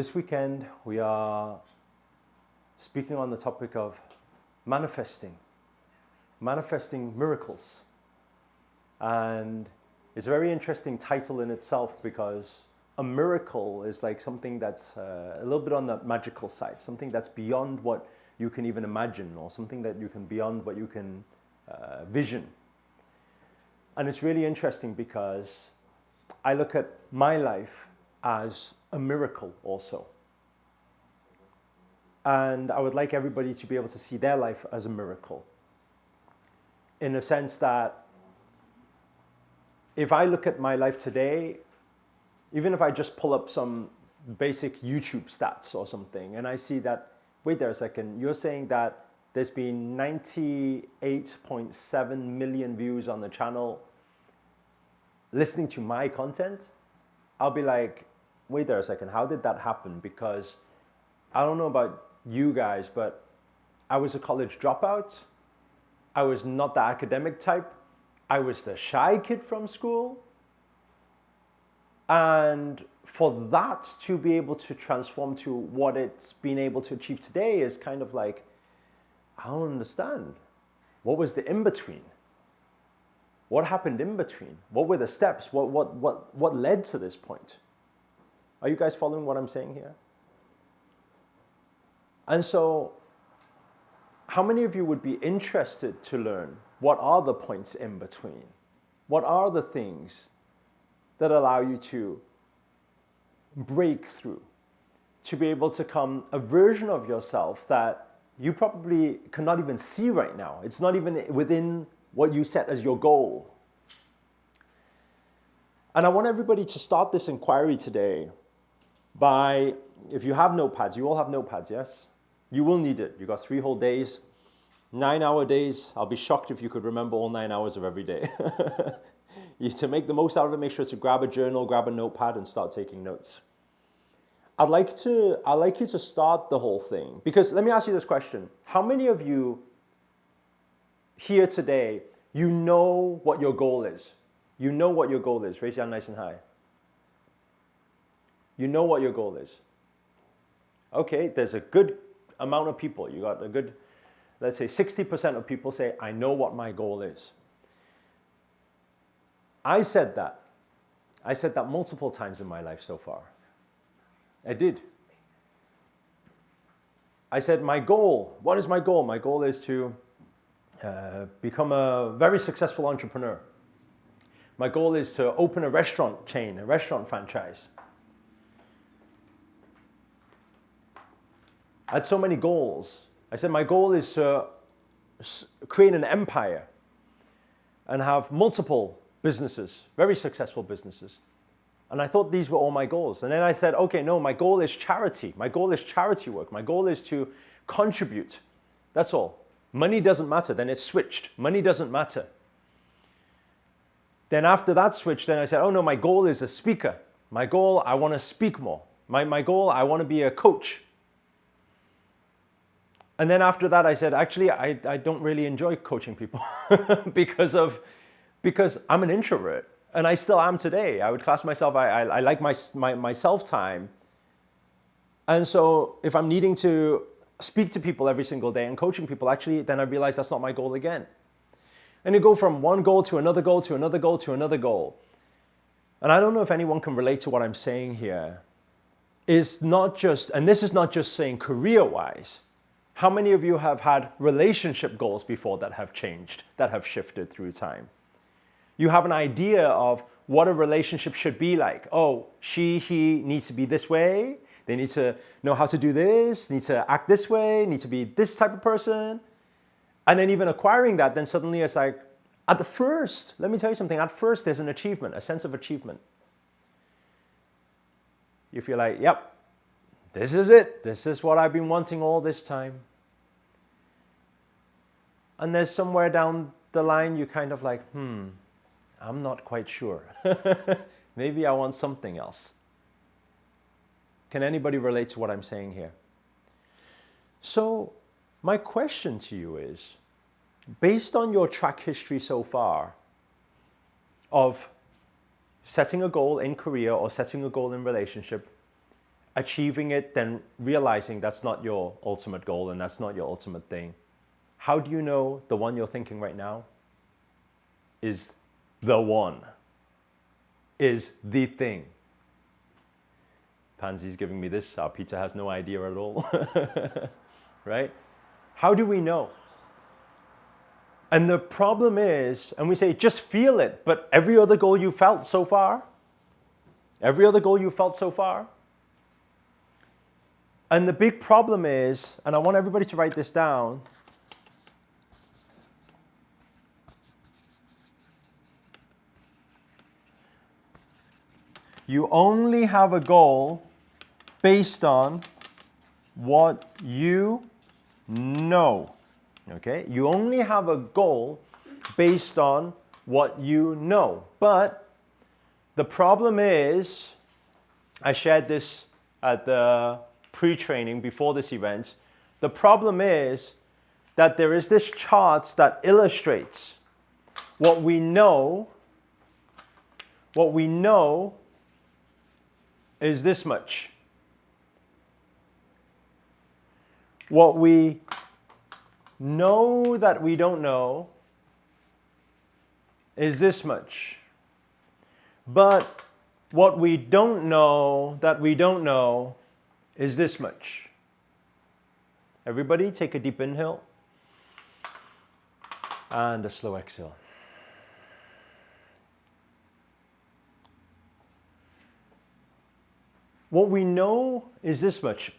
This weekend we are speaking on the topic of manifesting miracles. And it's a very interesting title in itself because a miracle is like something that's a little bit on the magical side, something that's beyond what you can even imagine, or something that you can beyond what you can vision. And it's really interesting because I look at my life as a miracle also. And I would like everybody to be able to see their life as a miracle. In the sense that if I look at my life today, even if I just pull up some basic YouTube stats or something, and I see that, wait there a second, you're saying that there's been 98.7 million views on the channel listening to my content, I'll be like, wait there a second, how did that happen? Because I don't know about you guys, but I was a college dropout. I was not the academic type. I was the shy kid from school. And for that to be able to transform to what it's been able to achieve today is kind of like, I don't understand. What was the in-between? What happened in between? What were the steps? What led to this point? Are you guys following what I'm saying here? And so, how many of you would be interested to learn what are the points in between? What are the things that allow you to break through, to be able to become a version of yourself that you probably cannot even see right now? It's not even within what you set as your goal. And I want everybody to start this inquiry today by, if you have notepads, you all have notepads, yes? You will need it. You got 3 whole days, 9-hour days. I'll be shocked if you could remember all 9 hours of every day. To make the most out of it, make sure to grab a journal, grab a notepad, and start taking notes. I'd like you to start the whole thing, because let me ask you this question. How many of you here today, you know what your goal is? You know what your goal is. Raise your hand nice and high. You know what your goal is. Okay, there's a good amount of people. You got a good, let's say 60% of people say, I know what my goal is. I said that. I said that multiple times in my life so far. I did. I said, my goal, what is my goal? My goal is to become a very successful entrepreneur. My goal is to open a restaurant chain, a restaurant franchise. I had so many goals. I said my goal is to create an empire and have multiple businesses, very successful businesses. And I thought these were all my goals. And then I said, okay, no, my goal is charity. My goal is charity work. My goal is to contribute. That's all. Money doesn't matter. Then it switched. Money doesn't matter. Then after that switch, then I said, oh no, my goal is a speaker. My goal, I want to speak more. My goal, I want to be a coach. And then after that, I said, actually, I don't really enjoy coaching people because I'm an introvert, and I still am today. I would class myself, I like my self-time. And so if I'm needing to speak to people every single day and coaching people, actually, then I realize that's not my goal again. And you go from one goal to another goal to another goal to another goal. And I don't know if anyone can relate to what I'm saying here. It's not just, and this is not just saying career-wise. How many of you have had relationship goals before that have changed, that have shifted through time? You have an idea of what a relationship should be like. Oh, he needs to be this way. They need to know how to do this, need to act this way, need to be this type of person. And then even acquiring that, then suddenly it's like, at the first, let me tell you something, at first there's an achievement, a sense of achievement. You feel like, yep, this is it. This is what I've been wanting all this time. And there's somewhere down the line you kind of like, I'm not quite sure. Maybe I want something else. Can anybody relate to what I'm saying here? So my question to you is, based on your track history so far of setting a goal in career or setting a goal in relationship, achieving it, then realizing that's not your ultimate goal and that's not your ultimate thing. How do you know the one you're thinking right now is the one, is the thing? Pansy's giving me this, our Peter has no idea at all, right? How do we know? And the problem is, and we say, just feel it, but every other goal you felt so far, and the big problem is, and I want everybody to write this down, you only have a goal based on what you know. Okay? You only have a goal based on what you know. But the problem is, I shared this at the pre-training before this event. The problem is that there is this chart that illustrates what we know. What we know is this much. What we know that we don't know is this much. But what we don't know that we don't know is this much. Everybody take a deep inhale and a slow exhale. What we know is this much.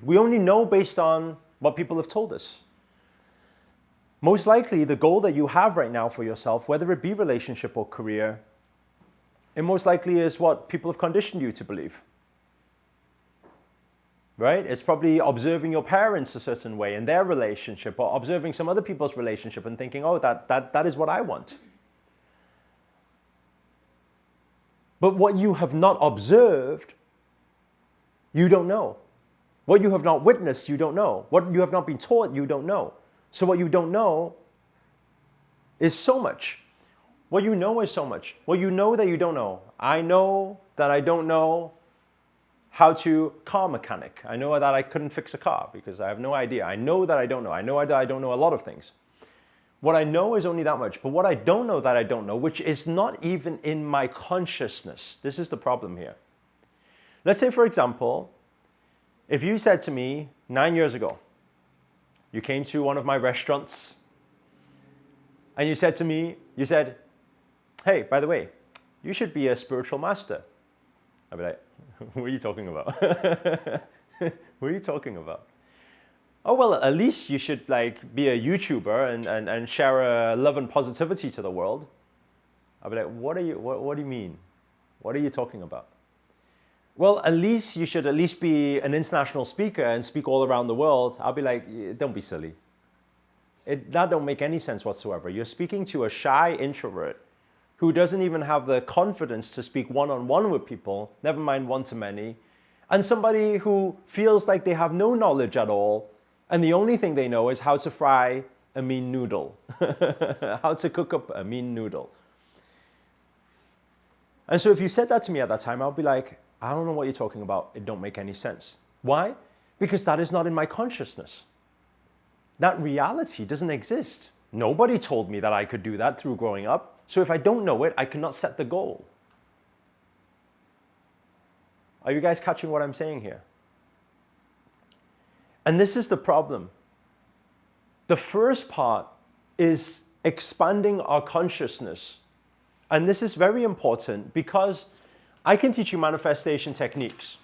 We only know based on what people have told us. Most likely, the goal that you have right now for yourself, whether it be relationship or career, it most likely is what people have conditioned you to believe. Right? It's probably observing your parents a certain way in their relationship, or observing some other people's relationship and thinking, oh, that is what I want. But what you have not observed, you don't know. What you have not witnessed, you don't know. What you have not been taught, you don't know. So what you don't know is so much. What you know is so much. What you know that you don't know. I know that I don't know how to car mechanic. I know that I couldn't fix a car because I have no idea. I know that I don't know. I know that I don't know a lot of things. What I know is only that much. But what I don't know that I don't know, which is not even in my consciousness, this is the problem here. Let's say, for example, if you said to me 9 years ago, you came to one of my restaurants and you said to me, hey, by the way, you should be a spiritual master. I'd be like, what are you talking about? What are you talking about? Oh, well, at least you should be a YouTuber and share love and positivity to the world. I'd be like, what do you mean? What are you talking about? Well, at least you should be an international speaker and speak all around the world. I'll be like, don't be silly. That don't make any sense whatsoever. You're speaking to a shy introvert who doesn't even have the confidence to speak one-on-one with people, never mind one-to-many, and somebody who feels like they have no knowledge at all, and the only thing they know is how to fry a mean noodle, how to cook up a mean noodle. And so if you said that to me at that time, I'll be like, I don't know what you're talking about. It don't make any sense. Why? Because that is not in my consciousness. That reality doesn't exist. Nobody told me that I could do that through growing up. So if I don't know it, I cannot set the goal. Are you guys catching what I'm saying here? And this is the problem. The first part is expanding our consciousness. And this is very important because I can teach you manifestation techniques.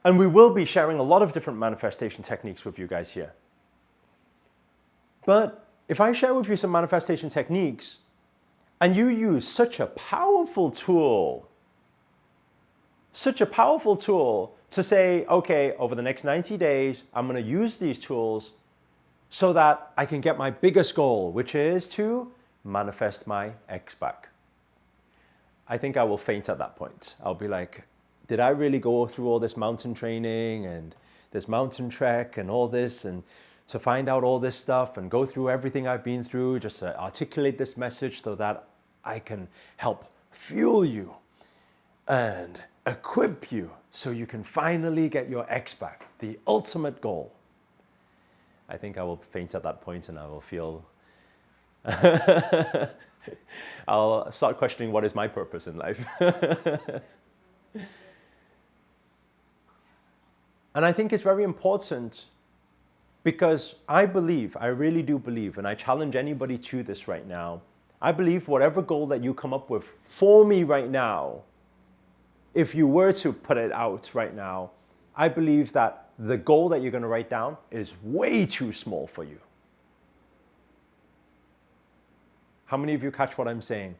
And we will be sharing a lot of different manifestation techniques with you guys here. But if I share with you some manifestation techniques and you use such a powerful tool to say, okay, over the next 90 days, I'm going to use these tools so that I can get my biggest goal, which is to manifest my ex back. I think I will faint at that point. I'll be like, did I really go through all this mountain training and this mountain trek and all this and to find out all this stuff and go through everything I've been through just to articulate this message so that I can help fuel you and equip you so you can finally get your ex back, the ultimate goal. I think I will faint at that point and I will feel, I'll start questioning what is my purpose in life. And I think it's very important because I really do believe, and I challenge anybody to this right now, I believe whatever goal that you come up with for me right now, if you were to put it out right now, I believe that the goal that you're going to write down is way too small for you. How many of you catch what I'm saying?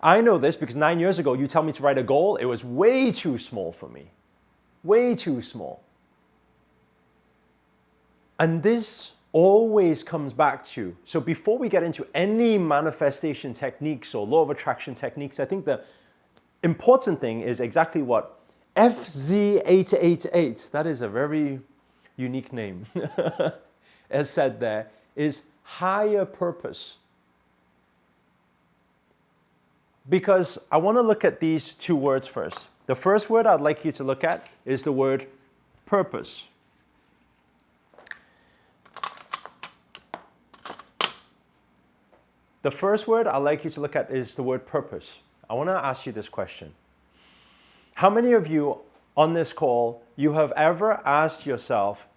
I know this because 9 years ago, you tell me to write a goal, it was way too small for me. Way too small. And this always comes back to, so before we get into any manifestation techniques or law of attraction techniques, I think the important thing is exactly what FZ888, that is a very unique name, as said there, is higher purpose. Because I want to look at these two words first. The first word I'd like you to look at is the word purpose. The first word I'd like you to look at is the word purpose. I want to ask you this question. How many of you on this call, you have ever asked yourself,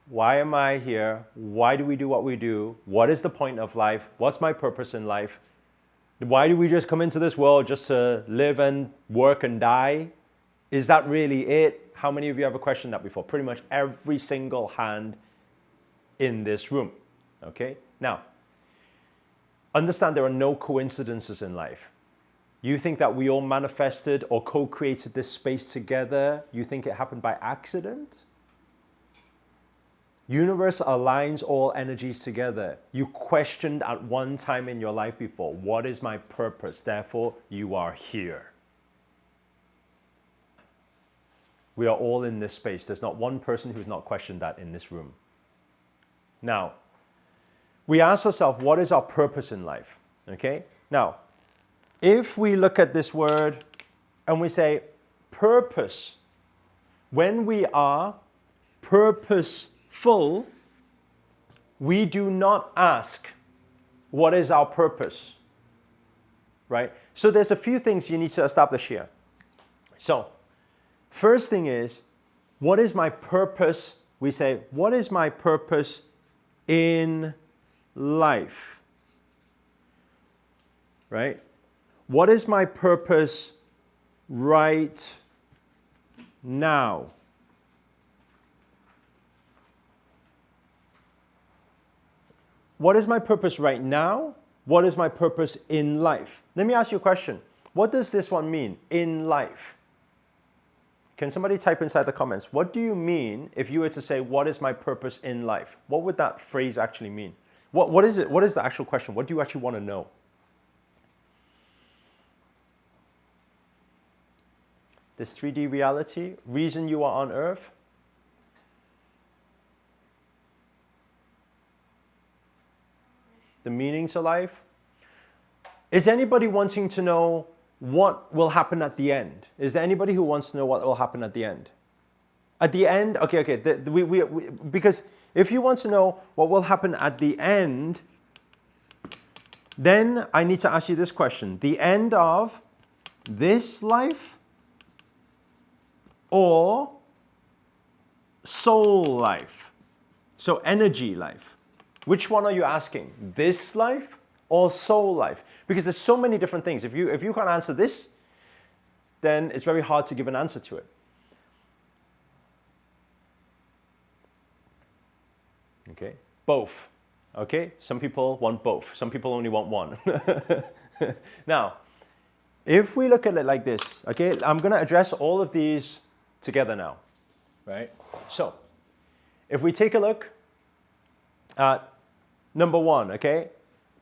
why am I here? Why do we do what we do? What is the point of life? What's my purpose in life? Why do we just come into this world just to live and work and die? Is that really it? How many of you ever questioned that before? Pretty much every single hand in this room. Okay? Now, understand there are no coincidences in life. You think that we all manifested or co-created this space together? You think it happened by accident? Universe aligns all energies together. You questioned at one time in your life before, what is my purpose? Therefore, you are here. We are all in this space. There's not one person who's not questioned that in this room. Now, we ask ourselves, what is our purpose in life? Okay? Now, if we look at this word and we say purpose, when we are purposeful, we do not ask, what is our purpose? Right? So there's a few things you need to establish here. So, first thing is, what is my purpose? We say, what is my purpose in life? Right? What is my purpose right now? What is my purpose right now? What is my purpose in life? Let me ask you a question. What does this one mean, in life? Can somebody type inside the comments, what do you mean if you were to say, what is my purpose in life? What would that phrase actually mean? What is it? What is the actual question? What do you actually want to know? This 3D reality, reason you are on earth. The meaning to life. Is anybody wanting to know what will happen at the end? Is there anybody who wants to know what will happen at the end? At the end, okay. Because if you want to know what will happen at the end, then I need to ask you this question. The end of this life or soul life? So energy life. Which one are you asking? This life or soul life? Because there's so many different things. If you can't answer this, then it's very hard to give an answer to it. Okay, both. Okay, some people want both. Some people only want one. Now, if we look at it like this, okay, I'm going to address all of these together now, right? So, if we take a look at number one, okay,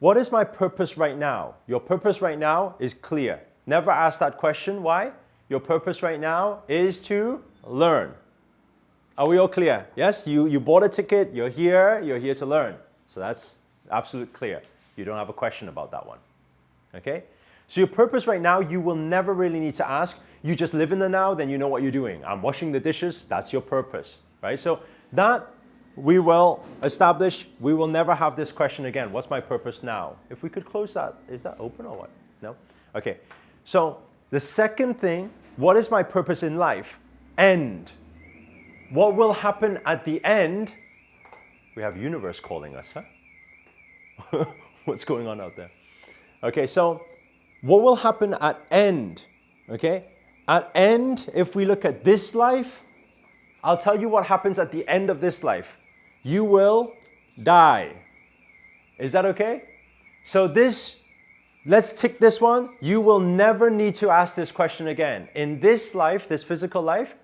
what is my purpose right now? Your purpose right now is clear. Never ask that question. Why? Your purpose right now is to learn. Are we all clear? Yes, you bought a ticket, you're here to learn. So that's absolutely clear. You don't have a question about that one. Okay? So your purpose right now, you will never really need to ask. You just live in the now, then you know what you're doing. I'm washing the dishes, that's your purpose, right? So that we will establish, we will never have this question again. What's my purpose now? If we could close that, is that open or what? No? Okay. So the second thing, what is my purpose in life? End. What will happen at the end? We have universe calling us, huh? What's going on out there? Okay, so what will happen at end? Okay, at end, if we look at this life, I'll tell you what happens at the end of this life. You will die. Is that okay? So this, let's tick this one. You will never need to ask this question again. In this life, this physical life,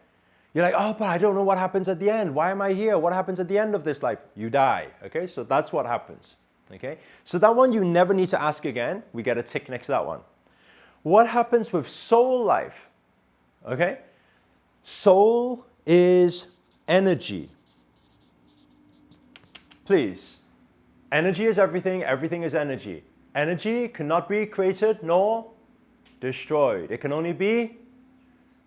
you're like, oh, but I don't know what happens at the end. Why am I here? What happens at the end of this life? You die. Okay, so that's what happens. Okay, so that one you never need to ask again. We get a tick next to that one. What happens with soul life? Okay, soul is energy. Please, energy is everything. Everything is energy. Energy cannot be created nor destroyed. It can only be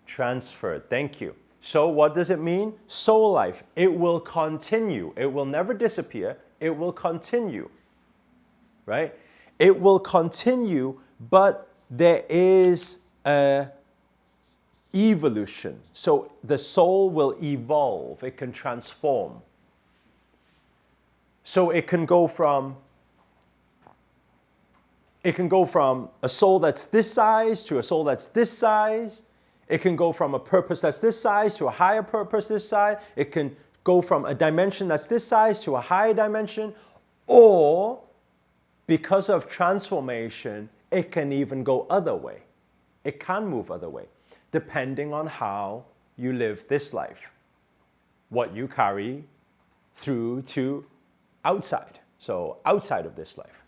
transferred. Thank you. So what does it mean? Soul life. It will continue. It will never disappear. It will continue. Right? It will continue, but there is a evolution. So the soul will evolve. It can transform. So it can go from a soul that's this size to a soul that's this size. It can go from a purpose that's this size to a higher purpose this size. It can go from a dimension that's this size to a higher dimension. Or, because of transformation, it can even go other way. It can move other way, depending on how you live this life. What you carry through to outside. So outside of this life.